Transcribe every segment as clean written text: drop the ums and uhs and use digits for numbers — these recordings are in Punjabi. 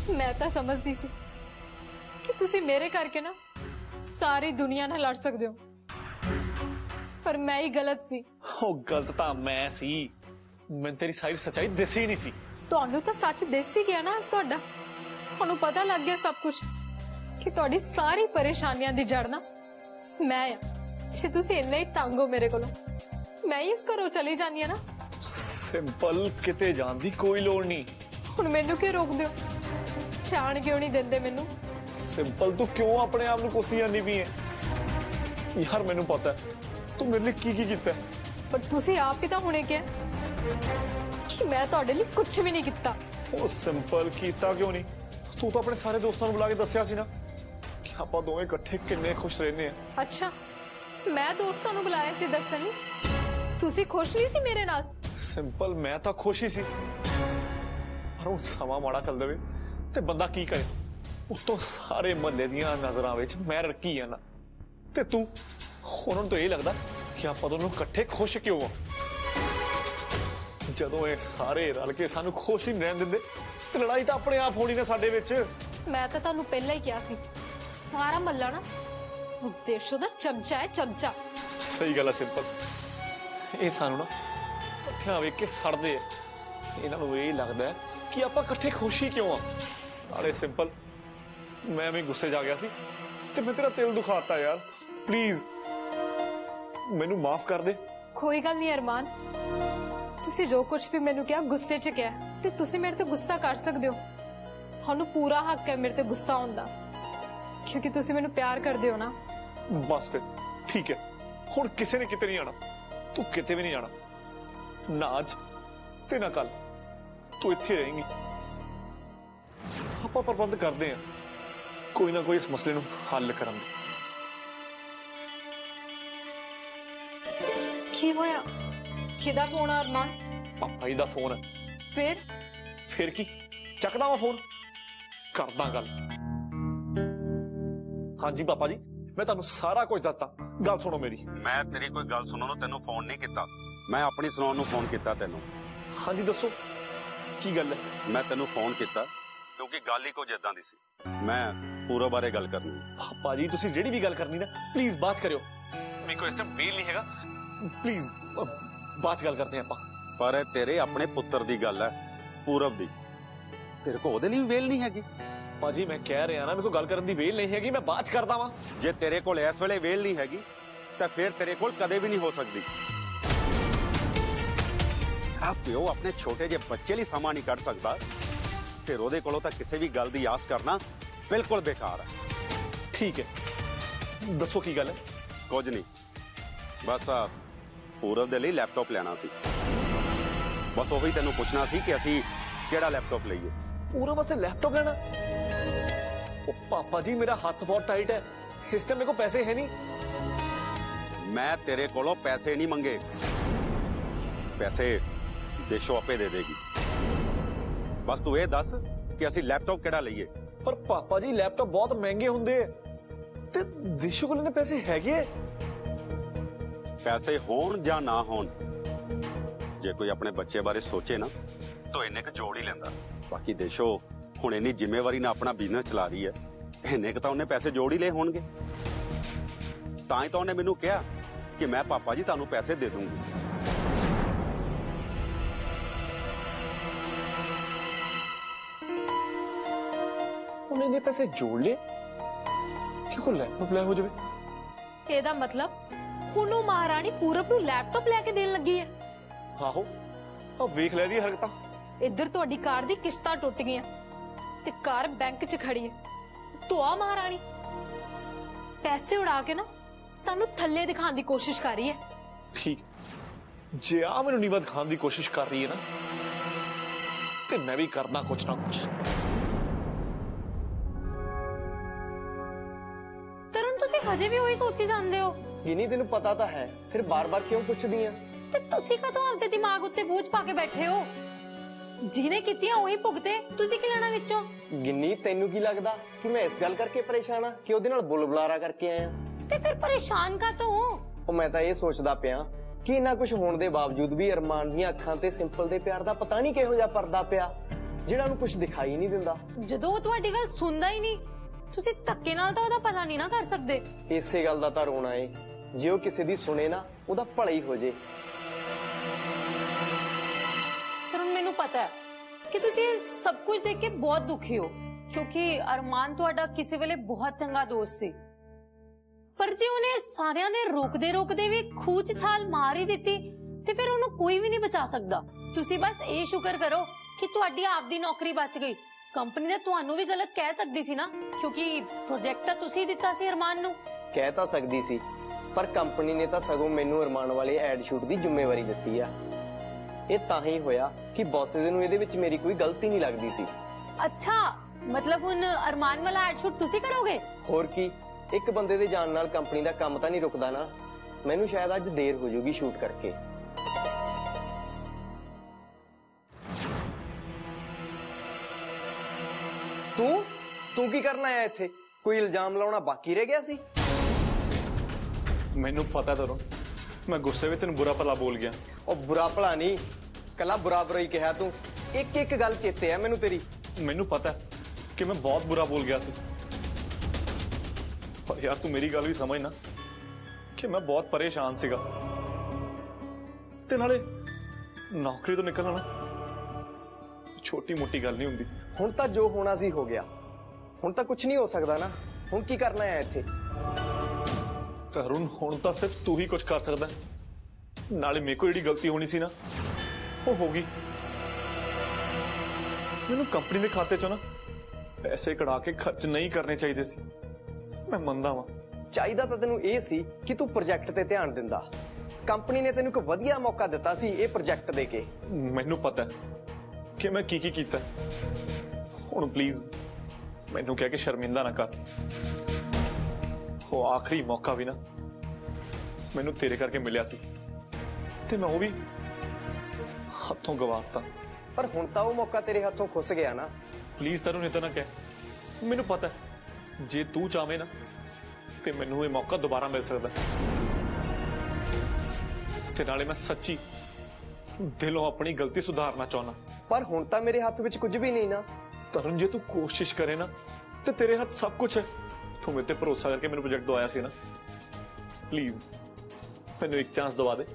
मैं तो समझती सी कि तुसी मेरे करके ना सारी दुनिया नाल लड़ सकदे हो, पर मैं ही गलत सी। ओ गलत तां मैं सी, मैं तेरी सारी सच्चाई दसी ही नहीं सी। तुहानू तो सच दस ही गया ना, अज तुहाडा तुहानू पता लग गया सब कुछ कि तुहाडी सारी परेशानियां दी जड़ ना मैं आ। जे तुसी इन्ने ही तंग हो मेरे कोलों, मैं ही इस घरों चली जानी है ना। सिंपल किते जान दी कोई लोड़ नहीं। हुण मैनू क्यों रोक दियो, जान क्यों नहीं देंदे मैनू? सिंपल तू क्यों अपने आप को कोसी जानी पई है? यार मैनू पता है तू मेरे लिए की कीता है, पर तुसी आप ही तो हुणे क्या कि मैं तुहाडे लिए कुछ भी नहीं किता। ओ सिंपल कीता क्यों नहीं? तू तो अपने सारे दोस्तों को बुला के दस्सिया सी ना कि आपां दोवें इकट्ठे किन्ने खुश रहने हैं। अच्छा, मैं दोस्तों को बुलाया सी दस्सण, तुसी खुश नहीं सी मेरे नाल? सिंपल मैं तो खुश ही सी, पर हुण समा माड़ा चल दे ते बंदा की करे? उतो सारे महल्ले दियां नजरां विच मैं रखी है ना, ते तू उन्होंने तो यही लगता कि आप दोनों इकट्ठे खुश क्यों हो? जदों ये सारे रल के सानू खुश ही नहीं रहन दिंदे ते लड़ाई तो अपने आप होनी ना साडे विच। मैं तो तुहानू पहले ही कहा सी, सारा महल्ला ना उस देशों दा चमचा है, चमचा। सही गल है सिंपल, ये सानू ना इकट्ठे वेख के सड़दे है। इन्हां नू यही लगदा है कि आपां इकट्ठे खुश ही क्यों आ। अरे सिंपल मैं भी गुस्से जा गया सी ते मैं तेरा दिल दुखाता यार, प्लीज मैनू माफ कर दे। कोई गल नहीं अरमान, तुसी जो कुछ भी मैनू क्या गुस्से च क्या ते तुसी मेरे ते गुस्सा कर सकदे हो। तुहानू पूरा हक है मेरे ते गुस्सा होंदा, क्योंकि तुसी मैनू प्यार करदे हो ना। बस फिर ठीक है, हुण किसी ने किते नहीं आना, तू किते भी नहीं जाना, ना अज ते ना कल, तू इत्थे रहेंगी। आपां प्रबंध करदे हैं कोई ना कोई इस मसले नू हल करन दा। की होया? किदा फोन आ अरमान? पापा जी दा फोन है। फिर की चकदा वा फोन, करदा गल। हाँ जी पापा जी, मैं तुहानू सारा कुछ दसदा, गल सुनो मेरी। मैं तेरी कोई गल सुनन नूं तेनू फोन नहीं किता, मैं अपनी सुनाउण नूं फोन किता तेनू। हाँ जी दसो की गल है? मैं तेनू फोन किता क्योंकि गल ही कुछ इदां दी सी, मैं पूरा बारे गल करनी। पापा जी तुसी जेड़ी भी गल करनी ना प्लीज बात करियो, मेरे को इस टाइम बेल नहीं हैगा, प्लीज बात गल करते हैं आपां। पर तेरे अपने पुत्र दी गल है, पूरब दी, तेरे को ओदे लिए वेल नहीं हैगी। पाजी मैं कह रहा ना मेरे को गल करन दी वेल नहीं हैगी, मैं बात करदा वां। जे तेरे कोल इस वेले वेल नहीं हैगी तां फिर तेरे कोल कदे भी नहीं हो सकदी। आप प्यो अपने छोटे जे बच्चे लिए समा नहीं कढ सकदा, फिर ओदे कोलों तां किसी भी गल दी आस करना बिल्कुल बेकार है। ठीक है दसो की गल है? कुछ नहीं, बस पूरब दे लिए लैपटॉप लेना सी, बस वही तेनू पूछना सी कि असी केड़ा लैपटॉप लईए। पूरब वास्ते लैपटॉप लेना? ओ पापा जी मेरा हाथ बहुत टाइट है, इस टाइम मेरे को पैसे है नहीं। मैं तेरे कोलों पैसे नहीं मंगे, पैसे देशो आपे दे देगी, बस तू ये दस कि असी लैपटॉप केड़ा लईए। पर पापा जी लैपटॉप बहुत महंगे हुंदे ते देशो कोल इन्ने पैसे हैगे? पैसे होण या ना होण, जे कोई अपने बच्चे बारे सोचे ना तो इन्ने क जोड़ ही लेंदा। बाकी देशो हुण इन्नी जिम्मेवारी ना अपना बिजनेस चला रही है, इन्ने क तां उन्हें पैसे जोड़ ही ले होणगे। तां ही तो उन्हें मैनू कहा कि मैं पापा जी तुहानू पैसे दे दूंगी। उन्हें इन्ने पैसे जोड़ ले कि कोई लैपटॉप ले हो जावे? एदा मतलब हुणू महारानी पूरब नू लैपटॉप लेके देन लगी है? आहो अब वेख ले दी हरकतां। इधर तुहाडी कार दी किश्तां टुट गईयां ते कार बैंक च खड़ी है, तो आ महारानी पैसे उड़ा के ना तुहानू थल्ले दिखाने दी कोशिश कर रही है। ठीक जे आ मैनू नीवा दिखाने दी कोशिश कर रही है ना, ते मैं भी करना कुछ ना कुछ। तरुण तुसी हजे भी वही सोची जांदे हो? गिनी तेनू पता तो है, फिर बार बार क्यों पुछदी है? ते तुसी कदों आपदे दिमाग उत्ते बोझ पाके बैठे हो? जिने कीतियां वही भुगते, तुसी की लेना विचों? गिनी तेनू की लगदा कि मैं इस गल करके परेशान हाँ कि ओदे नाल बुलबुलारा करके आया? ते फिर परेशान का तो हो? ओ मैं तो ये सोचदा पिया कि इन्ना कुछ होने दे बावजूद भी अरमान दी अखां ते सिंपल दे प्यार दा पता नहीं किहो जिहा परदा पिया। ਜਿਹੜਾ ਉਹਨੂੰ ਕੁਝ ਦਿਖਾਈ ਨਹੀਂ ਦਿੰਦਾ। ਜਦੋਂ ਉਹ ਤੁਹਾਡੀ ਗੱਲ ਸੁਣਦਾ ਹੀ ਨਹੀਂ, ਤੁਸੀਂ ਧੱਕੇ ਨਾਲ ਤਾਂ ਉਹਦਾ ਭਲਾ ਨਹੀਂ ਨਾ ਕਰ ਸਕਦੇ। ਇਸੇ ਗੱਲ ਦਾ ਤਾਂ ਰੋਣਾ ਏ, ਜੇ ਉਹ ਕਿਸੇ ਦੀ ਸੁਣੇ ਨਾ ਉਹਦਾ ਭਲਾ ਹੀ ਹੋ ਜੇ। ਪਰ ਹੁਣ ਮੈਨੂੰ ਪਤਾ ਹੈ ਕਿ ਤੁਸੀਂ ਇਹ ਸਭ ਕੁਝ ਦੇਖ ਕੇ ਬਹੁਤ ਦੁਖੀ ਹੋ, ਕਿਉਂਕਿ ਅਰਮਾਨ ਤੁਹਾਡਾ ਕਿਸੇ ਵੇਲੇ ਬਹੁਤ ਚੰਗਾ ਦੋਸਤ ਸੀ। ਪਰ ਜੇ ਉਹਨੇ ਸਾਰਿਆਂ ਦੇ ਰੋਕਦੇ ਵੀ ਖੂਹ 'ਚ ਛਾਲ ਮਾਰ ਹੀ ਦਿੱਤੀ ਤੇ ਫਿਰ ਉਹਨੂੰ ਕੋਈ ਵੀ ਨਹੀਂ ਬਚਾ ਸਕਦਾ। ਤੁਸੀਂ ਬਸ ਇਹ ਸ਼ੁਕਰ ਕਰੋ ਕਿ ਤੁਹਾਡੀ ਆਪਦੀ ਨੌਕਰੀ ਬਚ ਗਈ। ਕੰਪਨੀ ਨੇ ਤੁਹਾਨੂੰ ਵੀ ਗਲਤ ਕਹਿ ਸਕਦੀ ਸੀ ਨਾ, ਕਿਉਂਕਿ ਪ੍ਰੋਜੈਕਟ ਤਾਂ ਤੁਸੀਂ ਦਿੱਤਾ ਸੀ ਅਰਮਾਨ ਨੂੰ। ਕਹਿ ਤਾਂ ਸਕਦੀ ਸੀ, ਪਰ ਕੰਪਨੀ ਨੇ ਤਾਂ ਸਗੋਂ ਮੈਨੂੰ ਅਰਮਾਨ ਵਾਲੇ ਐਡ ਸ਼ੂਟ ਦੀ ਜ਼ਿੰਮੇਵਾਰੀ ਦਿੱਤੀ ਆ। ਇਹ ਤਾਂ ਹੀ ਹੋਇਆ ਕਿ ਬੌਸਸ ਨੂੰ ਇਹਦੇ ਵਿੱਚ ਮੇਰੀ ਕੋਈ ਗਲਤੀ ਨਹੀਂ ਲੱਗਦੀ ਸੀ। ਅੱਛਾ, ਮਤਲਬ ਹੁਣ ਅਰਮਾਨ ਵਾਲਾ ਐਡ ਸ਼ੂਟ ਤੁਸੀਂ ਕਰੋਗੇ? ਹੋਰ ਕੀ, ਇੱਕ ਬੰਦੇ ਦੇ ਜਾਣ ਨਾਲ ਕੰਪਨੀ ਦਾ ਕੰਮ ਤਾਂ ਨਹੀਂ ਰੁਕਦਾ ਨਾ। ਮੈਨੂੰ ਸ਼ਾਇਦ ਅੱਜ ਦੇਰ ਹੋ ਜਾਊਗੀ ਸ਼ੂਟ ਕਰਕੇ। ਤੂੰ ਕੀ ਕਰਨ ਆਇਆ ਇੱਥੇ? ਕੋਈ ਇਲਜ਼ਾਮ ਲਾਉਣਾ ਬਾਕੀ ਰਹਿ ਗਿਆ ਸੀ? ਮੈਨੂੰ ਪਤਾ ਤਰੁਣ, ਮੈਂ ਗੁੱਸੇ ਵਿੱਚ ਤੈਨੂੰ ਬੁਰਾ ਭਲਾ ਬੋਲ ਗਿਆ। ਉਹ ਬੁਰਾ ਭਲਾ ਨਹੀਂ, ਕੱਲਾ ਬੁਰਾ ਹੀ ਕਿਹਾ ਤੂੰ। ਇੱਕ ਗੱਲ ਚੇਤੇ ਆ ਮੈਨੂੰ ਤੇਰੀ। ਮੈਨੂੰ ਪਤਾ ਕਿ ਮੈਂ ਬਹੁਤ ਬੁਰਾ ਬੋਲ ਗਿਆ ਸੀ, ਪਰ ਯਾਰ ਤੂੰ ਮੇਰੀ ਗੱਲ ਵੀ ਸਮਝ ਨਾ ਕਿ ਮੈਂ ਬਹੁਤ ਪਰੇਸ਼ਾਨ ਸੀਗਾ। ਤੇ ਨਾਲੇ ਨੌਕਰੀ ਤੋਂ ਨਿਕਲਣਾ ਨਾ ਛੋਟੀ ਮੋਟੀ ਗੱਲ ਨਹੀਂ ਹੁੰਦੀ। ਹੁਣ ਤਾਂ ਜੋ ਹੋਣਾ ਸੀ ਹੋ ਗਿਆ, ਹੁਣ ਤਾਂ ਕੁਝ ਨਹੀਂ ਹੋ ਸਕਦਾ ਨਾ। ਹੁਣ ਕੀ ਕਰਨਾ ਹੈ ਇੱਥੇ? ਤਰੁਣ, ਹੁਣ ਤਾਂ ਸਿਰਫ ਤੂੰ ਹੀ ਕੁਝ ਕਰ ਸਕਦਾ। ਨਾਲੇ ਮੇਰੇ ਕੋਲ ਜਿਹੜੀ ਗਲਤੀ ਹੋਣੀ ਸੀ ਨਾ, ਉਹ ਹੋ ਗਈ। ਮੈਨੂੰ ਕੰਪਨੀ ਦੇ ਖਾਤੇ ਚੋਂ ਨਾ ਪੈਸੇ ਕਢਾ ਕੇ ਖਰਚ ਨਹੀਂ ਕਰਨੇ ਚਾਹੀਦੇ ਸੀ। ਮੈਂ ਮੰਨਦਾ ਵਾਂ, ਚਾਹੀਦਾ ਤਾਂ ਤੈਨੂੰ ਇਹ ਸੀ ਕਿ ਤੂੰ ਪ੍ਰੋਜੈਕਟ ਤੇ ਧਿਆਨ ਦਿੰਦਾ। ਕੰਪਨੀ ਨੇ ਤੈਨੂੰ ਇੱਕ ਵਧੀਆ ਮੌਕਾ ਦਿੱਤਾ ਸੀ ਇਹ ਪ੍ਰੋਜੈਕਟ ਦੇ ਕੇ। ਮੈਨੂੰ ਪਤਾ ਕਿ ਮੈਂ ਕੀ ਕੀਤਾ। ਹੁਣ ਪਲੀਜ਼ ਮੈਨੂੰ ਕਹਿ ਕੇ ਸ਼ਰਮਿੰਦਾ ਨਾ ਕਰ। ਉਹ ਆਖਰੀ ਮੌਕਾ ਵੀ ਨਾ ਮੈਨੂੰ ਤੇਰੇ ਕਰਕੇ ਮਿਲਿਆ ਸੀ ਤੇ ਮੈਂ ਉਹ ਵੀ ਹੱਥੋਂ ਗਵਾਤਾ। ਪਰ ਹੁਣ ਤਾਂ ਉਹ ਮੌਕਾ ਤੇਰੇ ਹੱਥੋਂ ਖੁੱਸ ਗਿਆ ਨਾ। ਪਲੀਜ਼ ਤਰੁਣ ਇਦਾਂ ਨਾ ਕਹਿ। ਮੈਨੂੰ ਪਤਾ ਜੇ ਤੂੰ ਚਾਹਵੇਂ ਨਾ ਤੇ ਮੈਨੂੰ ਇਹ ਮੌਕਾ ਦੁਬਾਰਾ ਮਿਲ ਸਕਦਾ। ਤੇ ਨਾਲੇ ਮੈਂ ਸੱਚੀ ਦਿਲੋਂ ਆਪਣੀ ਗਲਤੀ ਸੁਧਾਰਨਾ ਚਾਹੁੰਦਾ। ਪਰ ਹੁਣ ਤਾਂ ਮੇਰੇ ਹੱਥ ਵਿੱਚ ਕੁਝ ਵੀ ਨਹੀਂ ਨਾ। ਤਰੁਣ, ਜੇ ਤੂੰ ਕੋਸ਼ਿਸ਼ ਕਰੇ ਨਾ ਤੇ ਤੇਰੇ ਹੱਥ ਸਭ ਕੁਝ ਹੈ। ਤੂੰ ਮੇਰੇ ਤੇ ਭਰੋਸਾ ਕਰਕੇ ਮੈਨੂੰ ਪ੍ਰੋਜੈਕਟ ਦਵਾਇਆ ਸੀ ਨਾ, ਪਲੀਜ਼ ਮੈਨੂੰ ਇੱਕ ਚਾਂਸ ਦਵਾ ਦੇ।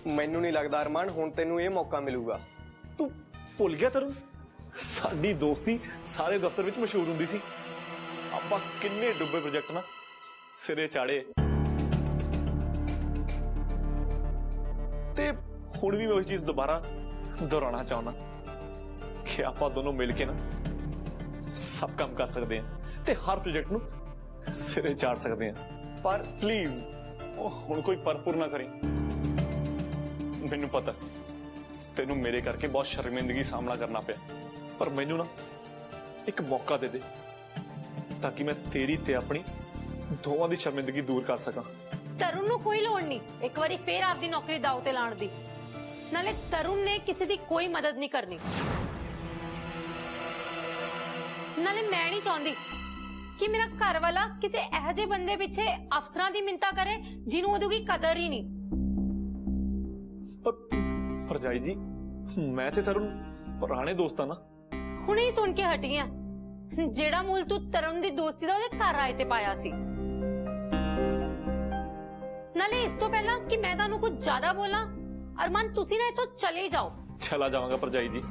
ਮੈਨੂੰ ਨਹੀਂ ਲੱਗਦਾ ਅਰਮਾਨ ਹੁਣ ਤੈਨੂੰ ਇਹ ਮੌਕਾ ਮਿਲੂਗਾ। ਤੂੰ ਭੁੱਲ ਗਿਆ ਤਰੁਣ, ਸਾਡੀ ਦੋਸਤੀ ਸਾਰੇ ਦਫ਼ਤਰ ਵਿੱਚ ਮਸ਼ਹੂਰ ਹੁੰਦੀ ਸੀ। ਆਪਾਂ ਕਿੰਨੇ ਡੁੱਬੇ ਪ੍ਰੋਜੈਕਟ ਨਾ ਸਿਰੇ ਚਾੜੇ। ਤੇ ਹੁਣ ਵੀ ਮੈਂ ਉਹ ਚੀਜ਼ ਦੁਬਾਰਾ ਦੁਹਰਾਉਣਾ ਚਾਹੁੰਦਾ ਕਿ ਆਪਾਂ ਦੋਨੋਂ ਮਿਲ ਕੇ ਨਾ ਸਭ ਕੰਮ ਕਰ ਸਕਦੇ ਹਾਂ ਤੇ ਹਰ ਪ੍ਰੋਜੈਕਟ ਨੂੰ ਸਿਰੇ ਚਾੜ ਸਕਦੇ ਹਾਂ। ਪਰ ਪਲੀਜ਼ ਉਹ ਹੁਣ ਕੋਈ ਪਰਪੁਰ ਨਾ ਕਰੀ। ਮੈਨੂੰ ਪਤਾ ਤੈਨੂੰ ਮੇਰੇ ਕਰਕੇ ਬਹੁਤ ਸ਼ਰਮਿੰਦਗੀ ਸਾਹਮਣਾ ਕਰਨਾ ਪਿਆ, ਪਰ ਮੈਨੂੰ ਨਾ ਇੱਕ ਮੌਕਾ ਦੇ ਦੇ ਤਾਂ ਕਿ ਮੈਂ ਤੇਰੀ ਤੇ ਆਪਣੀ ਦੋਵਾਂ ਦੀ ਸ਼ਰਮਿੰਦਗੀ ਦੂਰ ਕਰ ਸਕਾਂ। ਤਰੁਣ ਨੂੰ ਕੋਈ ਲੋੜ ਨਹੀਂ ਇੱਕ ਵਾਰੀ ਫੇਰ ਆਪਦੀ ਨੌਕਰੀ ਦਾਅ ਤੇ ਲਾਉਣ ਦੀ। ਨਾਲੇ ਤਰੁਣ ਨੇ ਕਿਸੇ ਦੀ ਕੋਈ ਮਦਦ ਨਹੀਂ ਕਰਨੀ। ਨਾਲੇ ਮੈਂ ਨਹੀਂ ਚਾਹੁੰਦੀ ਕਿ ਮੇਰਾ ਘਰ ਵਾਲਾ ਕਿਸੇ ਇਹੋ ਜਿਹੇ ਬੰਦੇ ਪਿੱਛੇ ਅਫਸਰਾਂ ਦੀ ਮਿੰਤਾ ਕਰੇ ਜਿਹਨੂੰ ਉਹਦੀ ਕਦਰ ਹੀ ਨਹੀਂ। ਭਰਜਾਈ ਜੀ, ਮੈਂ ਤੇ ਤਰੁਣ ਪੁਰਾਣੇ ਦੋਸਤ ਆ ਨਾ। ਹੁਣੇ ਹੀ ਸੁਣ ਕੇ ਹਟੀ ਆ ਜਿਹੜਾ ਮੁੱਲ ਤੂੰ ਤਰੁਣ ਦੀ ਦੋਸਤੀ ਦਾ ਉਹਦੇ ਘਰ ਆਏ ਤੇ ਪਾਇਆ ਸੀ। ਨਾਲੇ ਇਸ ਤੋਂ ਪਹਿਲਾਂ ਕਿ ਮੈਂ ਤੁਹਾਨੂੰ ਕੁਝ ਜ਼ਿਆਦਾ ਬੋਲਾਂ, ਅਰਮਾਨ ਤੁਸੀਂ ਨਾ ਇੱਥੋਂ ਚਲੇ ਜਾਓ। ਚਲਾ ਜਾਵਾਂਗਾ ਭਰਜਾਈ ਜੀ।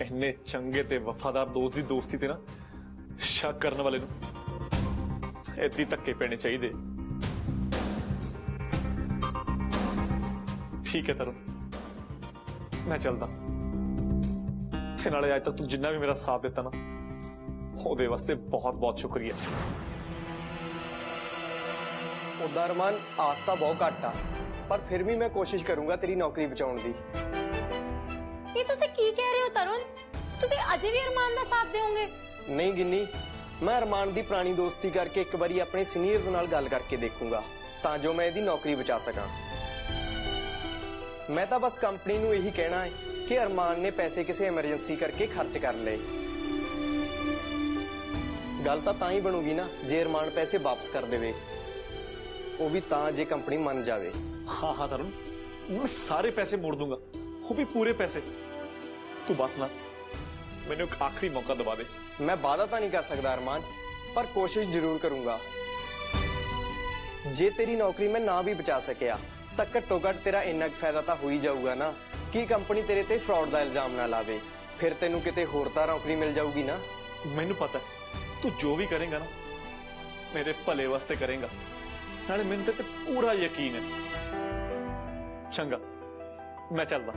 ਇੰਨੇ ਚੰਗੇ ਤੇ ਵਫਾਦਾਰ ਦੋਸਤ ਦੀ ਦੋਸਤੀ ਤੇ ਨਾ ਸ਼ੱਕ ਕਰਨ ਵਾਲੇ ਨੂੰ ਏਦੀ ਧੱਕੇ ਪੈਣੇ ਚਾਹੀਦੇ। ਠੀਕ ਹੈ ਤਰੁਣ, ਮੈਂ ਚੱਲਦਾ। ਤੇ ਨਾਲੇ ਅੱਜ ਤੱਕ ਤੂੰ ਜਿੰਨਾ ਵੀ ਮੇਰਾ ਸਾਥ ਦਿੱਤਾ ਨਾ, ਉਹਦੇ ਵਾਸਤੇ ਬਹੁਤ ਬਹੁਤ ਸ਼ੁਕਰੀਆ। ਉਹਦਾ ਅਰਮਾਨ ਆਸ ਤਾਂ ਬਹੁਤ ਘੱਟ ਆ, ਪਰ ਫਿਰ ਵੀ ਮੈਂ ਕੋਸ਼ਿਸ਼ ਕਰੂੰਗਾ ਤੇਰੀ ਨੌਕਰੀ ਬਚਾਉਣ ਦੀ। ਇਹ ਤੁਸੀਂ ਕੀ ਕਹਿ ਰਹੇ ਹੋ ਤਰੁਣ? ਤੁਸੀਂ ਅਜੇ ਵੀ ਅਰਮਾਨ ਦਾ ਸਾਥ ਦਿਓਗੇ? ਨਹੀਂ ਗਿੰਨੀ, ਮੈਂ ਅਰਮਾਨ ਦੀ ਪੁਰਾਣੀ ਦੋਸਤੀ ਕਰਕੇ ਇੱਕ ਵਾਰੀ ਆਪਣੇ ਸੀਨੀਅਰਸ ਨਾਲ ਗੱਲ ਕਰਕੇ ਦੇਖੂੰਗਾ ਤਾਂ ਜੋ ਮੈਂ ਇਹਦੀ ਨੌਕਰੀ ਬਚਾ ਸਕਾਂ। ਮੈਂ ਤਾਂ ਬਸ ਕੰਪਨੀ ਨੂੰ ਇਹੀ ਕਹਿਣਾ ਹੈ ਕਿ ਅਰਮਾਨ ਨੇ ਪੈਸੇ ਕਿਸੇ ਐਮਰਜੈਂਸੀ ਕਰਕੇ ਖਰਚ ਕਰ ਲਏ। ਗੱਲ ਤਾਂ ਹੀ ਬਣੂਗੀ ਨਾ ਜੇ ਅਰਮਾਨ ਪੈਸੇ ਵਾਪਸ ਕਰ ਦੇਵੇ, ਉਹ ਵੀ ਤਾਂ ਜੇ ਕੰਪਨੀ ਮੰਨ ਜਾਵੇ। ਹਾਂ ਤਰੁਣ, मैं सारे पैसे मोड़ दूंगा, वो भी पूरे पैसे। ਤੂੰ ਬਸ ਨਾ ਮੈਨੂੰ ਇੱਕ ਆਖਰੀ ਮੌਕਾ ਦਵਾ ਦੇ। ਮੈਂ ਵਾਅਦਾ ਤਾਂ ਨਹੀਂ ਕਰ ਸਕਦਾ ਅਰਮਾਨ, ਪਰ ਕੋਸ਼ਿਸ਼ ਜ਼ਰੂਰ ਕਰੂੰਗਾ। ਜੇ ਤੇਰੀ ਨੌਕਰੀ ਮੈਂ ਨਾ ਵੀ ਬਚਾ ਸਕਿਆ ਤਾਂ ਘੱਟੋ ਘੱਟ ਤੇਰਾ ਇੰਨਾ ਕੁ ਫਾਇਦਾ ਤਾਂ ਹੋ ਹੀ ਜਾਊਗਾ ਨਾ ਕਿ ਕੰਪਨੀ ਤੇਰੇ ਤੇ ਫਰਾਡ ਦਾ ਇਲਜ਼ਾਮ ਨਾ ਲਾਵੇ। ਫਿਰ ਤੈਨੂੰ ਕਿਤੇ ਹੋਰ ਤਾਂ ਨੌਕਰੀ ਮਿਲ ਜਾਊਗੀ ਨਾ। ਮੈਨੂੰ ਪਤਾ ਤੂੰ ਜੋ ਵੀ ਕਰੇਗਾ ਨਾ ਮੇਰੇ ਭਲੇ ਵਾਸਤੇ ਕਰੇਗਾ, ਨਾਲੇ ਮੈਨੂੰ ਤੇ ਪੂਰਾ ਯਕੀਨ ਹੈ। ਚੰਗਾ, ਮੈਂ ਚੱਲਦਾ।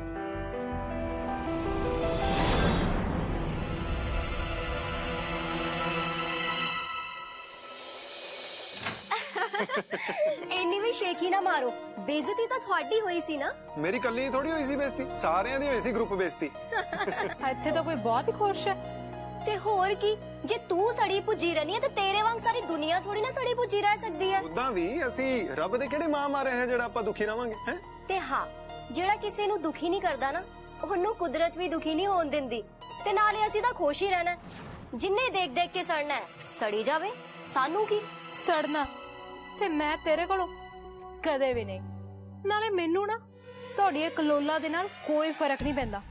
ਇੰਨੀ ਵੀ ਸ਼ੇਕੀ ਨਾ ਮਾਰੋ, ਬੇਇੱਜ਼ਤੀ ਤਾਂ ਤੁਹਾਡੀ ਹੋਈ ਸੀ ਨਾ। ਮੇਰੀ ਕੱਲੀ ਥੋੜੀ ਹੋਈ ਸੀ ਬੇਇੱਜ਼ਤੀ, ਸਾਰਿਆਂ ਦੀ ਹੋਈ ਸੀ ਗਰੁੱਪ ਬੇਇੱਜ਼ਤੀ। ਇੱਥੇ ਤਾਂ ਕੋਈ ਬਹੁਤ ਹੀ ਖੁਸ਼ ਹੈ। ਤੇ ਹੋਰ ਕੀ, ਜੇ ਤੂੰ ਸੜੀ ਭੁੱਜੀ ਰਹਿਣੀ ਹੈ ਤੇ ਤੇਰੇ ਵਾਂਗ ਸਾਰੀ ਦੁਨੀਆ ਥੋੜੀ ਨਾ ਸੜੀ ਭੁੱਜੀ ਰਹਿ ਸਕਦੀ ਹੈ। ਉਦਾਂ ਵੀ ਅਸੀਂ ਰੱਬ ਦੇ ਕਿਹੜੇ ਮਾਂ ਮਾਰੇ ਹੈ ਜਿਹੜਾ ਆਪਾਂ ਦੁਖੀ ਰਵਾਂਗੇ ਹੈ। ਤੇ ਹਾਂ, ਜਿਹੜਾ ਕਿਸੇ ਨੂੰ ਦੁਖੀ ਨਹੀਂ ਕਰਦਾ ਨਾ, ਉਹਨੂੰ ਕੁਦਰਤ ਵੀ ਦੁਖੀ ਨਹੀਂ ਹੋਣ ਦਿੰਦੀ। ਤੇ ਨਾਲੇ ਅਸੀਂ ਤਾਂ ਖੁਸ਼ ਹੀ ਰਹਿਣਾ। ਜਿੰਨੇ ਦੇਖ ਦੇਖ ਕੇ ਸੜਨਾ ਹੈ ਸੜੀ ਜਾਵੇ, ਸਾਨੂੰ ਕੀ। ਸੜਨਾ ਤੇ ਮੈਂ ਤੇਰੇ ਕੋਲੋਂ ਕਦੇ ਵੀ ਨਹੀਂ। ਨਾਲੇ ਮੈਨੂੰ ਨਾ ਤੁਹਾਡੀ ਇਹ ਕਲੋਲਾ ਦੇ ਨਾਲ ਕੋਈ ਫਰਕ ਨਹੀਂ ਪੈਂਦਾ।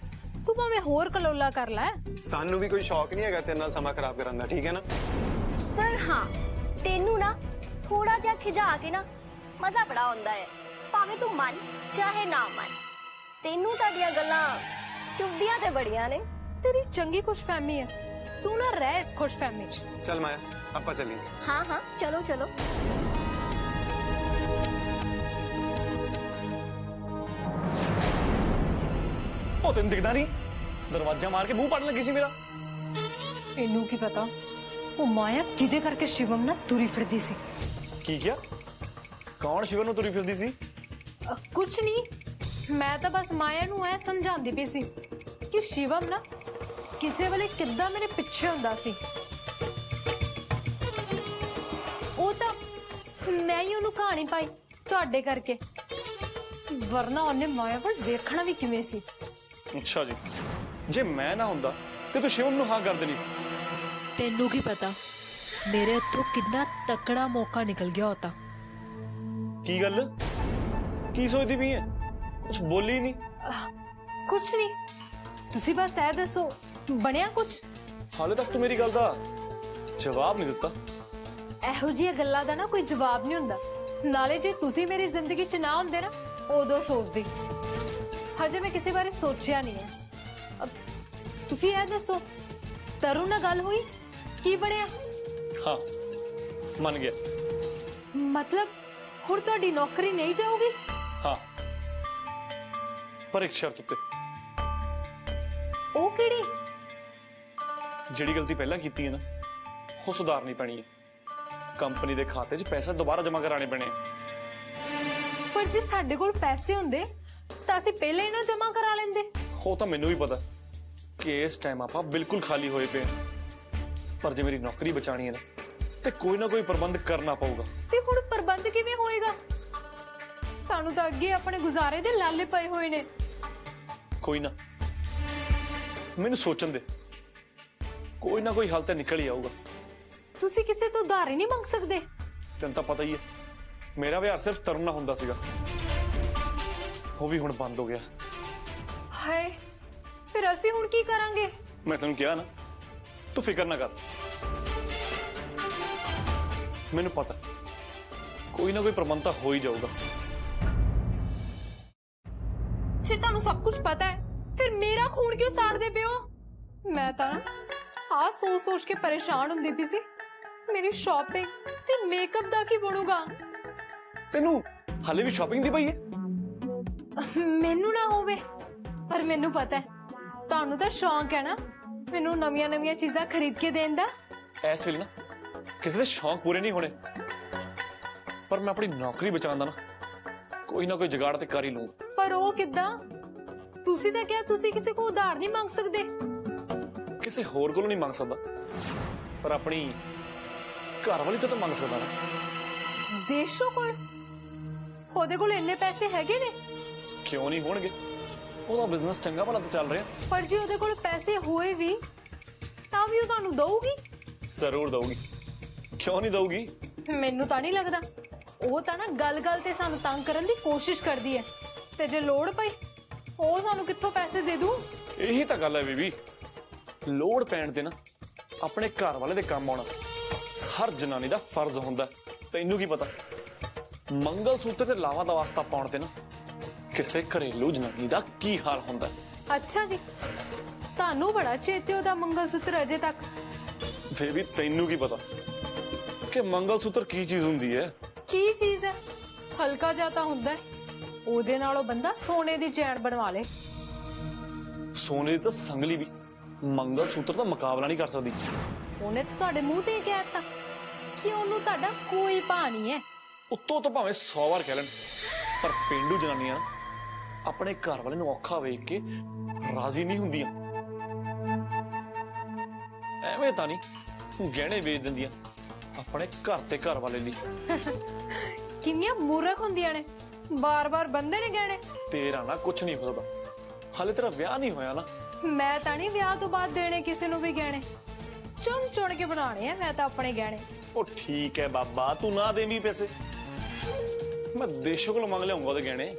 ਤੂੰ ਭਾਵੇਂ ਹੋਰ ਕਲੋਲਾ ਕਰ ਲੈ। ਸਾਨੂੰ ਵੀ ਕੋਈ ਸ਼ੌਕ ਨਹੀਂ ਹੈਗਾ ਤੇਰੇ ਨਾਲ ਸਮਾਂ ਖਰਾਬ ਕਰਨ ਦਾ, ਠੀਕ ਹੈ ਨਾ। ਪਰ ਹਾਂ, ਤੈਨੂੰ ਨਾ ਥੋੜਾ ਜਿਹਾ ਖਿਜਾ ਕੇ ਨਾ ਮਜ਼ਾ ਬੜਾ ਆਉਂਦਾ ਹੈ, ਭਾਵੇਂ ਤੂੰ ਮੰਨ ਚਾਹੇ ਨਾ ਮੰਨ। ਤੈਨੂੰ ਸਾਡੀਆਂ ਗੱਲਾਂ ਚੁਭਦੀਆਂ ਤੇ ਬੜੀਆਂ ਨੇ। ਤੇਰੀ ਚੰਗੀ ਖੁਸ਼ਫਹਿਮੀ ਹੈ, ਤੂੰ ਨਾ ਰਹਿ ਇਸ ਖੁਸ਼ਫਹਿਮੀ 'ਚ। ਚੱਲ ਮਾਇਆ, ਆਪਾਂ ਚੱਲੀਏ। ਹਾਂ ਹਾਂ, ਚਲੋ ਚਲੋ। ਉਹ ਤੈਨੂੰ ਦਿਖਦਾ ਨਹੀਂ? ਦਰਵਾਜ਼ਾ ਮਾਰ ਕੇ ਮੂੰਹ ਪੜਨ ਲੱਗੀ ਸੀ ਮੇਰਾ। ਇਹਨੂੰ ਕੀ ਪਤਾ ਉਹ ਮਾਇਆ ਕਿਹਦੇ ਕਰਕੇ ਸ਼ਿਵਮ ਨਾਲ ਤੁਰੀ ਫਿਰਦੀ ਸੀ। ਕੀ ਕਿਹਾ? ਕੌਣ ਸ਼ਿਵਨ ਨੂੰ ਤੁਰੀ ਫਿਰਦੀ ਸੀ? ਕੁਛ ਨਹੀਂ, ਮੈਂ ਤਾਂ ਬਸ ਮਾਇਆ ਨੂੰ ਐ ਸਮਝਾਉਂਦੀ ਪਈ ਸੀ ਕਿ ਸ਼ਿਵਮ ਨਾ ਕਿਸੇ ਵੇਲੇ ਕਿੱਦਾਂ ਮੇਰੇ ਪਿੱਛੇ ਹੁੰਦਾ ਸੀ। ਉਹ ਤਾਂ ਮੈਂ ਹੀ ਉਹਨੂੰ ਕਹਾਣੀ ਪਾਈ ਤੁਹਾਡੇ ਕਰਕੇ, ਵਰਨਾ ਉਹਨੇ ਮਾਇਆ ਵੱਲ ਵੇਖਣਾ ਵੀ ਕਿਵੇਂ ਸੀ। ਅੱਛਾ ਜੀ, ਜੇ ਮੈਂ ਨਾ ਹੁੰਦਾ ਤੇ ਤੂੰ ਸ਼ਿਵਮ ਨੂੰ ਹਾਂ ਕਰ ਦੇਣੀ ਸੀ। ਤੈਨੂੰ ਕੀ ਪਤਾ ਮੇਰੇ ਹੱਥੋਂ ਕਿੰਨਾ ਤਕੜਾ ਮੌਕਾ ਨਿਕਲ ਗਿਆ ਹੋਤਾ। ਕੀ ਗੱਲ, ਕੀ ਸੋਚਦੀ ਪਈ ਹੈ? ਕੁਝ ਬੋਲੀ ਨਹੀਂ। ਕੁਛ ਨਹੀਂ, ਤੁਸੀਂ ਬਸ ਇਹ ਦੱਸੋ ਬਣਿਆ ਕੁਛ? ਹਾਲੇ ਤੱਕ ਤੂੰ ਮੇਰੀ ਗੱਲ ਦਾ ਜਵਾਬ ਨਹੀਂ ਦਿੱਤਾ। ਇਹੋ ਜਿਹੀਆਂ ਗੱਲਾਂ ਦਾ ਨਾ ਕੋਈ ਜਵਾਬ ਨਹੀਂ ਹੁੰਦਾ। ਨਾਲੇ ਜੇ ਤੁਸੀਂ ਮੇਰੀ ਜ਼ਿੰਦਗੀ 'ਚ ਨਾ ਹੁੰਦੇ ਨਾ ਉਦੋਂ ਸੋਚਦੀ। ਹਜੇ ਮੈਂ ਕਿਸੇ ਬਾਰੇ ਸੋਚਿਆ ਨਹੀਂ ਹੈ। ਤੁਸੀਂ ਇਹ ਦੱਸੋ ਤਰੁਣ ਨਾਲ ਗੱਲ ਹੋਈ? ਕੀ ਬਣਿਆ? ਹਾਂ, ਮੰਨ ਗਿਆ। ਮਤਲਬ ਹੁਣ ਤੁਹਾਡੀ ਨੌਕਰੀ ਨਹੀਂ ਜਾਊਗੀ? ਹਾਂ, ਪਰ ਇੱਕ ਸ਼ਰਤ ਉੱਤੇ। ਉਹ ਕਿਹੜੀ? ਜਿਹੜੀ ਗਲਤੀ ਪਹਿਲਾਂ ਕੀਤੀ ਹੈ ਨਾ ਉਹ ਸੁਧਾਰਨੀ ਪੈਣੀ ਹੈ। ਕੰਪਨੀ ਦੇ ਖਾਤੇ 'ਚ ਪੈਸੇ ਦੁਬਾਰਾ ਜਮ੍ਹਾਂ ਕਰਾਣੇ ਪੈਣੇ। ਪਰ ਜੇ ਸਾਡੇ ਕੋਲ ਪੈਸੇ ਹੁੰਦੇ ਤਾਂ ਅਸੀਂ ਪਹਿਲਾਂ ਹੀ ਨਾ ਜਮ੍ਹਾਂ ਕਰਾ ਲੈਂਦੇ। ਉਹ ਤਾਂ ਮੈਨੂੰ ਵੀ ਪਤਾ ਕਿ ਇਸ ਟਾਈਮ ਆਪਾਂ ਬਿਲਕੁਲ ਖਾਲੀ ਹੋਏ ਪਏ ਹਾਂ, ਪਰ ਜੇ ਮੇਰੀ ਨੌਕਰੀ ਬਚਾਣੀ ਹੈ ਨਾ ਤੇ ਕੋਈ ਨਾ ਕੋਈ ਪ੍ਰਬੰਧ ਕਰਨਾ ਪਊਗਾ। ਤੇ ਹੁਣ ਪ੍ਰਬੰਧ ਕਿਵੇਂ ਹੋਏਗਾ? ਸਾਨੂੰ ਤਾਂ ਅੱਗੇ ਆਪਣੇ ਗੁਜ਼ਾਰੇ ਦੇ ਲਾਲੇ ਪਏ ਹੋਏ ਨੇ। ਕੋਈ ਨਾ, ਮੈਨੂੰ ਸੋਚਣ ਦੇ, ਕੋਈ ਨਾ ਕੋਈ ਹੱਲ ਤਾਂ ਨਿਕਲ ਹੀ ਆਊਗਾ। ਤੁਸੀਂ ਕਿਸੇ ਤੋਂ ਉਧਾਰ ਹੀ ਨਹੀਂ ਮੰਗ ਸਕਦੇ? ਤੈਨੂੰ ਤਾਂ ਪਤਾ ਹੀ ਹੈ ਮੇਰਾ ਵਿਆਹ ਸਿਰਫ ਤਰੁਣ ਨਾਲ ਹੁੰਦਾ ਸੀਗਾ, ਉਹ ਵੀ ਹੁਣ ਬੰਦ ਹੋ ਗਿਆ। ਹਾਏ, ਫਿਰ ਅਸੀਂ ਹੁਣ ਕੀ ਕਰਾਂਗੇ? ਮੈਂ ਤੈਨੂੰ ਕਿਹਾ ਨਾ, ਤੂੰ ਫਿਕਰ ਨਾ ਕਰ। ਮੈਨੂੰ ਪਤਾ ਕੋਈ ਨਾ ਕੋਈ ਪ੍ਰਬੰਧ ਤਾਂ ਹੋ ਹੀ ਜਾਊਗਾ। ਜੇ ਤੁਹਾਨੂੰ ਸਭ ਕੁਝ ਪਤਾ ਹੈ ਫਿਰ ਮੇਰਾ ਖੂਨ ਕਿਉਂ ਸਾੜਦੇ ਪਿਓ? ਮੈਂ ਤਾਂ ਆ ਸੋਚ ਸੋਚ ਕੇ ਪਰੇਸ਼ਾਨ ਹੁੰਦੀ ਪਈ ਸੀ ਮੇਰੀ ਸ਼ਾਪਿੰਗ ਤੇ ਮੇਕਅਪ ਦਾ ਕੀ ਬਣੂਗਾ। ਤੈਨੂੰ ਹਾਲੇ ਵੀ ਸ਼ਾਪਿੰਗ ਦੀ ਪਈ ਹੈ? ਮੈਨੂੰ ਨਾ ਹੋਵੇ, ਪਰ ਮੈਨੂੰ ਪਤਾ ਹੈ ਤੁਹਾਨੂੰ ਤਾਂ ਸ਼ੌਂਕ ਹੈ ਨਾ ਮੈਨੂੰ ਨਵੀਆਂ ਨਵੀਆਂ ਚੀਜ਼ਾਂ ਖਰੀਦ ਕੇ ਦੇਣ ਦਾ। ਇਸ ਵੇਲੇ ਨਾ ਕਿਸੇ ਦੇ ਸ਼ੌਂਕ ਪੂਰੇ ਨਹੀਂ ਹੋਣੇ, ਪਰ ਮੈਂ ਆਪਣੀ ਨੌਕਰੀ ਬਚਾਉਣ ਦਾ ਨਾ ਕੋਈ ਜੁਗਾੜ ਤੇ ਕਰ ਹੀ ਲੂੰਗਾ। ਪਰ ਉਹ ਕਿੱਦਾਂ? ਤੁਸੀਂ ਤਾਂ ਕਿਹਾ ਤੁਸੀਂ ਕਿਸੇ ਕੋਲ ਉਧਾਰ ਨਹੀਂ ਮੰਗ ਸਕਦੇ। ਕਿਸੇ ਹੋਰ ਕੋਲੋਂ ਨਹੀਂ ਮੰਗ ਸਕਦਾ, ਪਰ ਆਪਣੀ ਘਰ ਵਾਲੀ ਤੋਂ ਤਾਂ ਮੰਗ ਸਕਦਾ ਨਾ। ਦੇਸ਼ੋ ਕੋਲ? ਉਹਦੇ ਕੋਲ ਇੰਨੇ ਪੈਸੇ ਹੈਗੇ ਨੇ? ਕਿਉਂ ਨਹੀਂ ਹੋਣਗੇ? ਉਹਦਾ ਬਿਜ਼ਨਸ ਚੰਗਾ ਭਲਾ ਤਾਂ ਚੱਲ ਰਿਹਾ। ਪਰ ਜੇ ਉਹਦੇ ਕੋਲ ਪੈਸੇ ਹੋਏ ਵੀ ਤਾਂ ਵੀ ਉਹ ਤੁਹਾਨੂੰ ਦਊਗੀ? ਜ਼ਰੂਰ ਦਊਗੀ, ਕਿਉਂ ਨਹੀਂ ਦਊਗੀ? ਮੈਨੂੰ ਤਾਂ ਨਹੀਂ ਲੱਗਦਾ। ਉਹ ਤਾਂ ਨਾ ਗੱਲ-ਗੱਲ ਤੇ ਸਾਨੂੰ ਤੰਗ ਕਰਨ ਦੀ ਕੋਸ਼ਿਸ਼ ਕਰਦੀ ਹੈ, ਤੇ ਜੇ ਲੋੜ ਪਈ ਉਹ ਸਾਨੂੰ ਕਿੱਥੋਂ ਪੈਸੇ ਦੇ ਦੂ ਇਹੀ ਤਾਂ ਗੱਲ ਹੈ ਬੀਬੀ, ਲੋੜ ਪੈਣ ਤੇ ਨਾ ਆਪਣੇ ਘਰ ਵਾਲੇ ਦੇ ਕੰਮ ਆਉਣਾ ਹਰ ਜਨਾਨੀ ਦਾ ਫਰਜ਼ ਹੁੰਦਾ। ਤੈਨੂੰ ਕੀ ਪਤਾ ਮੰਗਲ ਸੂਤਰ ਤੇ ਲਾਵਾ ਦਾ ਵਾਸਤਾ ਪਾਉਣ ਤੇ ਨਾ ਕਿਸੇ ਘਰੇਲੂ ਜਨਾਨੀ ਦਾ ਕੀ ਹਾਲ ਹੁੰਦਾ। ਅੱਛਾ ਜੀ, ਤੁਹਾਨੂੰ ਬੜਾ ਚੇਤੇ ਉਹਦਾ ਮੰਗਲ ਸੂਤਰ ਅਜੇ ਤੱਕ। ਬੇਬੀ ਤੈਨੂੰ ਕੀ ਪਤਾ ਕਿ ਮੰਗਲ ਸੂਤਰ ਕੀ ਚੀਜ਼ ਹੁੰਦੀ ਹੈ? ਕੀ ਚੀਜ਼ ਹੈ? ਹਲਕਾ ਜਿਹਾ ਤਾਂ ਹੁੰਦਾ ਹੈ, ਉਹਦੇ ਨਾਲੋਂ ਬੰਦਾ ਸੋਨੇ ਦੀ ਚੈਨ ਬਣਵਾ ਲੇ। ਸੋਨੇ ਦੀ ਤਾਂ ਸੰਗਲੀ ਵੀ ਮੰਗਲ ਸੂਤਰ ਦਾ ਮੁਕਾਬਲਾ ਨਹੀਂ ਕਰ ਸਕਦੀ। ਉਹਨੇ ਤਾਂ ਤੁਹਾਡੇ ਮੂੰਹ ਤੇ ਹੀ ਕਹਿ ਦਿੱਤਾ ਕਿ ਉਹਨੂੰ ਤੁਹਾਡਾ ਕੋਈ ਭਾਅ ਨਹੀਂ ਹੈ। ਉੱਤੋਂ ਤਾਂ ਭਾਵੇਂ 100 ਵਾਰ ਕਹਿ ਲੈਣ, ਪਰ ਪਿੰਡੂ ਜਨਾਨੀਆਂ ਆਪਣੇ ਘਰ ਵਾਲੇ ਨੂੰ ਔਖਾ ਵੇਖ ਕੇ ਰਾਜ਼ੀ ਨਹੀਂ ਹੁੰਦੀਆਂ। ਐਵੇਂ ਤਾਂ ਨਹੀਂ ਗਹਿਣੇ ਵੇਚ ਦਿੰਦੀਆਂ ਆਪਣੇ ਘਰ ਤੇ ਘਰ ਵਾਲੇ ਲਈ। ਕਿੰਨੀਆਂ ਮੂਰਖ ਹੁੰਦੀਆਂ ਨੇ, ਬਾਰ-ਬਾਰ ਬੰਦੇ ਨੇ ਗਹਿਣੇ। ਤੇਰਾ ਨਾ ਕੁਝ ਨਹੀਂ ਹੋ ਸਕਦਾ, ਹਾਲੇ ਤੇਰਾ ਵਿਆਹ ਨਹੀਂ ਹੋਇਆ ਨਾ। ਮੈਂ ਤਾਂ ਨਹੀਂ ਵਿਆਹ ਤੋਂ ਬਾਅਦ ਦੇਣੇ ਕਿਸੇ ਨੂੰ ਵੀ ਗਹਿਣੇ, ਚੁਣ ਕੇ ਬਣਾਉਣੇ ਆ ਮੈਂ ਤਾਂ ਆਪਣੇ ਗਹਿਣੇ। ਉਹ ਠੀਕ ਹੈ ਬਾਬਾ, ਤੂੰ ਨਾ ਦੇਵੀਂ ਪੈਸੇ, ਮੈਂ ਦੇਸ਼ੋਂ ਕੋਲ ਮੰਗ ਲਿਆਉਂਗਾ ਉਹਦੇ ਗਹਿਣੇ।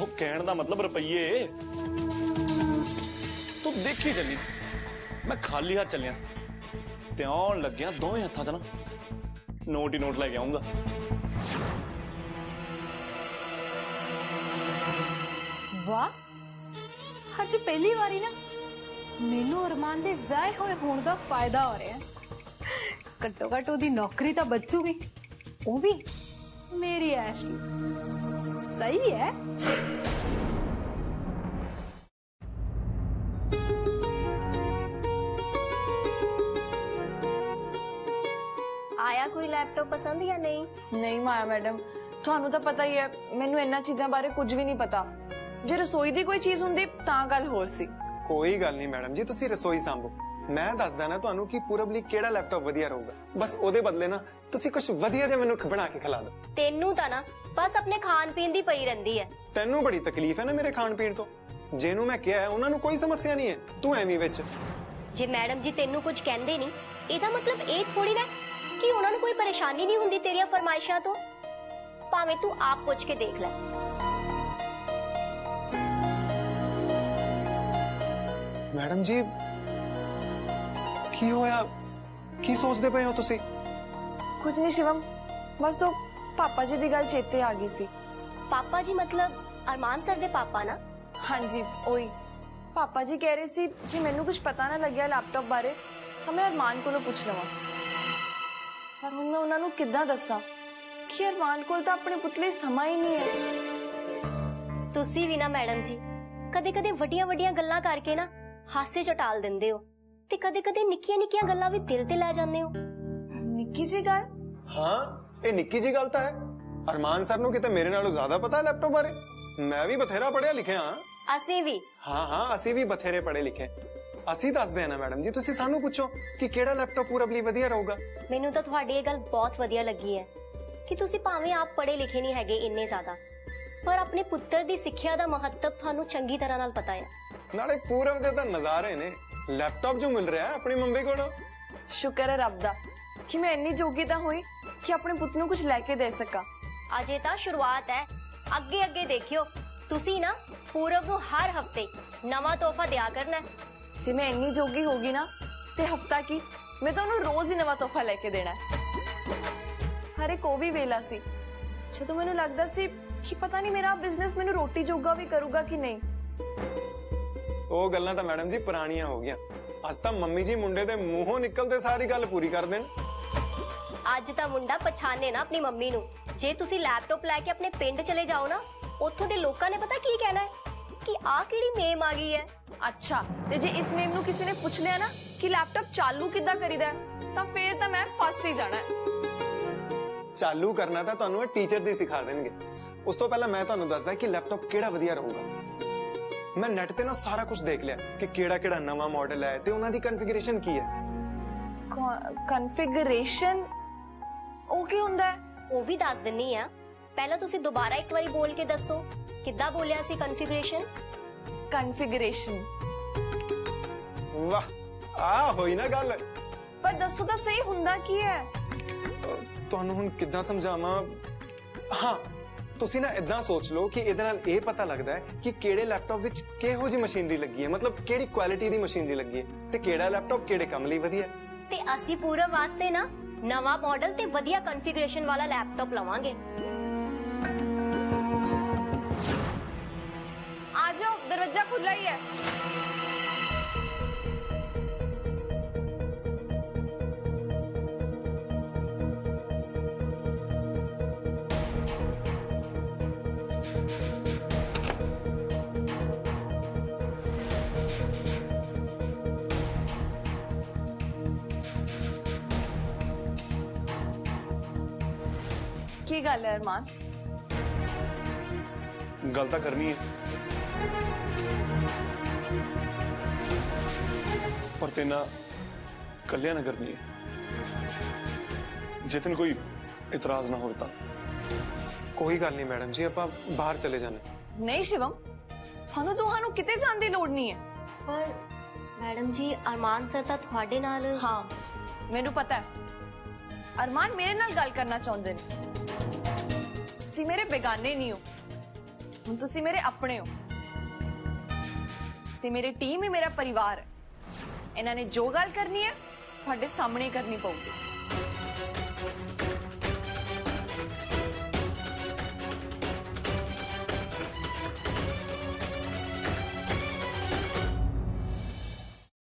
ਉਹ ਕਹਿਣ ਦਾ ਮਤਲਬ ਰੁਪਈਏ। ਤੂੰ ਦੇਖੀ ਚੱਲੀ, ਮੈਂ ਖਾਲੀ ਹੱਥ ਚੱਲਿਆ ਤੇ ਆਉਣ ਲੱਗਿਆ ਦੋਵੇਂ ਹੱਥਾਂ 'ਚ ਨਾ ਨੋਟ ਹੀ ਨੋਟ ਲੈ ਕੇ ਆਉਂਗਾ। ਵਾਹ, ਅੱਜ ਪਹਿਲੀ ਵਾਰੀ ਨਾ ਮੈਨੂੰ ਅਰਮਾਨ ਦੇ ਵਿਆਹ ਹੋਏ ਹੋਣ ਦਾ ਫਾਇਦਾ ਹੋ ਰਿਹਾ। ਘੱਟੋ ਘੱਟ ਉਹਦੀ ਨੌਕਰੀ ਤਾਂ ਬਚੂਗੀ, ਉਹ ਵੀ ਮੇਰੀ ਐਸ਼ ਲਈ। ਸਹੀ ਹੈ। ਆਇਆ ਕੋਈ ਲੈਪਟਾਪ ਪਸੰਦ ਜਾਂ ਨਹੀਂ? ਨਹੀਂ ਮਾਇਆ ਮੈਡਮ, ਤੁਹਾਨੂੰ ਤਾਂ ਪਤਾ ਹੀ ਹੈ ਮੈਨੂੰ ਇਹਨਾਂ ਚੀਜ਼ਾਂ ਬਾਰੇ ਕੁਝ ਵੀ ਨਹੀਂ ਪਤਾ। ਜੇ ਰਸੋਈ ਦੀ ਕੋਈ ਚੀਜ਼ ਹੁੰਦੀ ਤਾਂ ਗੱਲ ਹੋਰ ਸੀ। ਕੋਈ ਗੱਲ ਨਹੀਂ ਮੈਡਮ ਜੀ, ਤੁਸੀਂ ਰਸੋਈ ਸੰਭੋ। ਮੈਂ ਦੱਸਦਾ ਨਾ ਤੁਹਾਨੂੰ ਕਿ ਪੂਰਬ ਲਈ ਕਿਹੜਾ ਲੈਪਟਾਪ ਵਧੀਆ ਰਹੂਗਾ। ਬਸ ਉਹਦੇ ਬਦਲੇ ਨਾ ਤੁਸੀਂ ਕੁਝ ਵਧੀਆ ਜਿਹਾ ਮੈਨੂੰ ਬਣਾ ਕੇ ਖਿਲਾ ਦਿਓ। ਤੈਨੂੰ ਤਾਂ ਨਾ ਬਸ ਆਪਣੇ ਖਾਣ ਪੀਣ ਦੀ ਪਈ ਰਹਿੰਦੀ ਹੈ। ਤੈਨੂੰ ਬੜੀ ਤਕਲੀਫ ਹੈ ਨਾ ਮੇਰੇ ਖਾਣ ਪੀਣ ਤੋਂ। ਜਿਹਨੂੰ ਮੈਂ ਕਿਹਾ ਹੈ ਉਹਨਾਂ ਨੂੰ ਕੋਈ ਸਮੱਸਿਆ ਨਹੀਂ ਹੈ, ਤੂੰ ਐਵੇਂ ਵਿੱਚ। ਜੇ ਮੈਡਮ ਜੀ ਤੈਨੂੰ ਕੁਝ ਕਹਿੰਦੇ ਨਹੀਂ, ਇਹਦਾ ਮਤਲਬ ਇਹ ਥੋੜੀ ਨਾ ਕਿ ਉਹਨਾਂ ਨੂੰ ਕੋਈ ਪਰੇਸ਼ਾਨੀ ਨਹੀਂ ਹੁੰਦੀ ਤੇਰੀਆਂ ਫਰਮਾਇਸ਼ਾਂ ਤੋਂ। ਭਾਵੇਂ ਤੂੰ ਆਪ ਪੁੱਛ ਕੇ ਦੇਖ ਲੈ। ਮੈਡਮ ਜੀ ਕੀ ਹੋਇਆ? ਕੀ ਸੋਚਦੇ ਪਏ ਹੋ ਤੁਸੀਂ? ਕੁਝ ਨਹੀਂ ਸ਼ਿਵਮ, ਬਸ ਉਹ ਪਾਪਾ ਜੀ ਦੀ ਗੱਲ ਚੇਤੇ ਆ ਗਈ ਸੀ। ਪਾਪਾ ਜੀ ਮਤਲਬ ਅਰਮਾਨ ਸਰ ਦੇ ਪਾਪਾ ਨਾ? ਹਾਂਜੀ ਉਹੀ। ਪਾਪਾ ਜੀ ਕਹਿ ਰਹੇ ਸੀ ਜੇ ਮੈਨੂੰ ਕੁਝ ਪਤਾ ਨਾ ਲੱਗਿਆ ਲੈਪਟਾਪ ਬਾਰੇ ਤਾਂ ਮੈਂ ਅਰਮਾਨ ਕੋਲੋਂ ਪੁੱਛ ਲਵਾਂ। ਪਰ ਹੁਣ ਮੈਂ ਉਹਨਾਂ ਨੂੰ ਕਿੱਦਾਂ ਦੱਸਾਂ ਕਿ ਅਰਮਾਨ ਕੋਲ ਤਾਂ ਆਪਣੇ ਪੁੱਤ ਲਈ ਸਮਾਂ ਹੀ ਨਹੀਂ ਹੈ। ਤੁਸੀਂ ਵੀ ਨਾ ਮੈਡਮ ਜੀ ਕਦੇ-ਕਦੇ ਵੱਡੀਆਂ-ਵੱਡੀਆਂ ਗੱਲਾਂ ਕਰਕੇ ਨਾ ਹਾਸੇ ਚ ਟਾਲ ਦਿੰਦੇ ਹੋ ਤੇ ਕਦੇ-ਕਦੇ ਨਿੱਕੀਆਂ-ਨਿੱਕੀਆਂ ਗੱਲਾਂ ਵੀ ਦਿਲ ਤੇ ਲੈ ਜਾਂਦੇ ਹੋ। ਨਿੱਕੀ ਜੀ ਗੱਲ? ਹਾਂ, ਇਹ ਨਿੱਕੀ ਜੀ ਗੱਲ ਤਾਂ ਹੈ। ਅਰਮਾਨ ਸਰ ਨੂੰ ਕਿਤੇ ਮੇਰੇ ਨਾਲੋਂ ਜ਼ਿਆਦਾ ਪਤਾ ਹੈ ਲੈਪਟਾਪ ਬਾਰੇ। ਮੈਂ ਵੀ ਬਥੇਰਾ ਪੜਿਆ ਲਿਖਿਆ ਹਾਂ। ਅਸੀਂ ਵੀ। ਹਾਂ, ਅਸੀਂ ਵੀ ਬਥੇਰੇ ਪੜੇ ਲਿਖੇ। ਅਸੀਂ ਦੱਸਦੇ ਹਾਂ ਨਾ ਮੈਡਮ ਜੀ, ਤੁਸੀਂ ਸਾਨੂੰ ਪੁੱਛੋ ਕਿ ਕਿਹੜਾ ਲੈਪਟਾਪ ਪੂਰਬ ਲਈ ਵਧੀਆ ਰਹੂਗਾ। ਮੈਨੂੰ ਤਾਂ ਤੁਹਾਡੀ ਇਹ ਗੱਲ ਬਹੁਤ ਵਧੀਆ ਲੱਗੀ ਹੈ ਕਿ ਤੁਸੀਂ ਭਾਵੇਂ ਆਪ ਪੜੇ ਲਿਖੇ ਨਹੀਂ ਹੈਗੇ ਇੰਨੇ ਜ਼ਿਆਦਾ, ਪਰ ਆਪਣੇ ਪੁੱਤਰ ਦੀ ਸਿੱਖਿਆ ਦਾ ਮਹੱਤਵ ਤੁਹਾਨੂੰ ਚੰਗੀ ਤਰ੍ਹਾਂ ਨਾਲ ਪਤਾ ਹੈ। ਨਾਲੇ ਪੂਰਬ ਦੇ ਤਾਂ ਨਜ਼ਾਰੇ ਨੇ। ਲੈਪਟਾਪ ਜੋ ਮਿਲ ਰਿਹਾ ਹੈ ਆਪਣੀ ਮੰਮੀ ਕੋਲੋਂ। ਸ਼ੁਕਰ ਹੈ ਰੱਬ ਦਾ ਕਿ ਮੈਂ ਇੰਨੀ ਜੋਗੀ ਤਾਂ ਹੋਈ ਕਿ ਆਪਣੇ ਪੁੱਤ ਨੂੰ ਕੁਝ ਲੈ ਕੇ ਦੇ ਸਕਾਂ। ਅਜੇ ਤਾਂ ਸ਼ੁਰੂਆਤ ਹੈ, ਅੱਗੇ ਦੇਖਿਓ। ਤੁਸੀਂ ਨਾ ਪੂਰਬ ਨੂੰ ਹਰ ਹਫਤੇ ਨਵਾਂ ਤੋਹਫਾ ਦਿਆ ਕਰਨਾ। ਜੇ ਮੈਂ ਇੰਨੀ ਜੋਗੀ ਹੋਗੀ ਨਾ ਤੇ ਹਫਤਾ ਕੀ ਮੈਂ ਤਾਂ ਉਹਨੂੰ ਰੋਜ਼ ਹੀ ਨਵਾਂ ਤੋਹਫਾ ਲੈ ਕੇ ਦੇਣਾ। ਹਰੇ ਕੋ ਵੀ ਵੇਲਾ ਸੀ ਜਦੋਂ ਮੈਨੂੰ ਲੱਗਦਾ ਸੀ ਕਿ ਪਤਾ ਨਹੀਂ ਮੇਰਾ ਬਿਜ਼ਨਸ ਮੈਨੂੰ ਰੋਟੀ ਜੋਗਾ ਵੀ ਕਰੂਗਾ ਕਿ ਨਹੀਂ। ਉਹ ਗੱਲਾਂ ਤਾਂ ਮੈਡਮ ਜੀ ਪੁਰਾਣੀਆਂ ਹੋ ਗਈਆਂ। ਅੱਜ ਤਾਂ ਮੰਮੀ ਜੀ ਮੁੰਡੇ ਦੇ ਮੂੰਹੋਂ ਨਿਕਲਦੇ ਸਾਰੀ ਗੱਲ ਪੂਰੀ ਕਰ ਦੇਣ। ਅੱਜ ਤਾਂ ਮੁੰਡਾ ਪਛਾਣੇ ਨਾ ਆਪਣੀ ਮੰਮੀ ਨੂੰ। ਜੇ ਤੁਸੀਂ ਲੈਪਟਾਪ ਲੈ ਕੇ ਆਪਣੇ ਪਿੰਡ ਚਲੇ ਜਾਓ ਨਾ, ਉੱਥੋਂ ਦੇ ਲੋਕਾਂ ਨੇ ਪਤਾ ਕੀ ਕਹਿਣਾ ਹੈ ਕਿ ਆਹ ਕਿਹੜੀ ਮੇਮ ਆ ਗਈ ਹੈ। ਅੱਛਾ, ਤੇ ਜੇ ਇਸ ਮੇਮ ਨੂੰ ਕਿਸੇ ਨੇ ਪੁੱਛ ਲਿਆ ਨਾ ਕਿ ਲੈਪਟਾਪ ਚਾਲੂ ਕਿੱਦਾਂ ਕਰੀਦਾ ਤਾਂ ਫੇਰ ਤਾਂ ਮੈਂ ਫਸ ਹੀ ਜਾਣਾ ਹੈ। ਚਾਲੂ ਕਰਨਾ ਤਾਂ ਤੁਹਾਨੂੰ ਇਹ ਟੀਚਰ ਦੇ ਸਿਖਾ ਦੇਣਗੇ। ਉਸ ਤੋਂ ਪਹਿਲਾਂ ਮੈਂ ਤੁਹਾਨੂੰ ਦੱਸਦਾ ਕਿ ਲੈਪਟਾਪ ਕਿਹੜਾ ਵਧੀਆ ਰਹੂਗਾ। ਮੈਂ ਨੈਟ ਤੇ ਨਾ ਸਾਰਾ ਕੁਝ ਦੇਖ ਲਿਆ ਕਿ ਕਿਹੜਾ ਨਵਾਂ ਮਾਡਲ ਹੈ ਤੇ ਉਹਨਾਂ ਦੀ ਕਨਫੀਗਰੇਸ਼ਨ ਕੀ ਹੈ। ਕਨਫੀਗਰੇਸ਼ਨ? ਉਹ ਕੀ ਹੁੰਦਾ ਹੈ? ਉਹ ਵੀ ਦੱਸ ਦਿੰਨੀ ਆ। ਪਹਿਲਾਂ ਤੁਸੀਂ ਦੁਬਾਰਾ ਇੱਕ ਵਾਰੀ ਬੋਲ ਕੇ ਦੱਸੋ ਕਿੱਦਾਂ ਬੋਲਿਆ ਸੀ ਕਨਫੀਗਰੇਸ਼ਨ? ਕਨਫੀਗਰੇਸ਼ਨ। ਵਾਹ, ਆ ਹੋਈ ਨਾ ਗੱਲ। ਪਰ ਦੱਸੋ ਤਾਂ ਸਹੀ ਹੁੰਦਾ ਕੀ ਹੈ? ਤੁਹਾਨੂੰ ਹੁਣ ਕਿੱਦਾਂ ਸਮਝਾਵਾਂ। ਹਾਂ, ਤੁਸੀਂ ਨਾ ਇਦਾਂ ਸੋਚ ਲਓ ਕਿ ਇਹਦੇ ਨਾਲ ਇਹ ਪਤਾ ਲੱਗਦਾ ਹੈ ਕਿ ਕਿਹੜੇ ਲੈਪਟਾਪ ਵਿੱਚ ਕਿਹੋ ਜਿਹੀ ਮਸ਼ੀਨਰੀ ਲੱਗੀ ਹੈ, ਮਤਲਬ ਕਿਹੜੀ ਕੁਆਲਿਟੀ ਦੀ ਮਸ਼ੀਨਰੀ ਲੱਗੀ ਹੈ ਤੇ ਕਿਹੜਾ ਲੈਪਟਾਪ ਕਿਹੜੇ ਕੰਮ ਲਈ ਵਧੀਆ ਹੈ। ਤੇ ਅਸੀਂ ਪੂਰਾ ਵਾਸਤੇ ਨਾ ਨਵਾਂ ਮਾਡਲ ਤੇ ਵਧੀਆ ਕਨਫੀਗਰੇਸ਼ਨ ਵਾਲਾ ਲੈਪਟਾਪ ਲਵਾਂਗੇ। आ जाओ, दरवाजा खुला ही है। की गल है अरमान? गल तो करनी है पर तेना कलिया ना करनी है। जे तेन कोई इतराज ना हो तो कोई गल नहीं मैडम जी, आप बाहर चले जाने। नहीं शिवम, थानू तुहानू किते जाण दी लोड़ नहीं है। पर मैडम जी अरमान सर ਤਾਂ ਤੁਹਾਡੇ ਨਾਲ हाँ मैनू पता है अरमान मेरे नाल गल करना चाहते ने। तुसी मेरे बेगाने नहीं हो, हुण तुसी मेरे अपने हो ते मेरी टीम ही मेरा परिवार है। इन्हां ने जो गल करनी है तुहाडे सामने करनी पऊगी।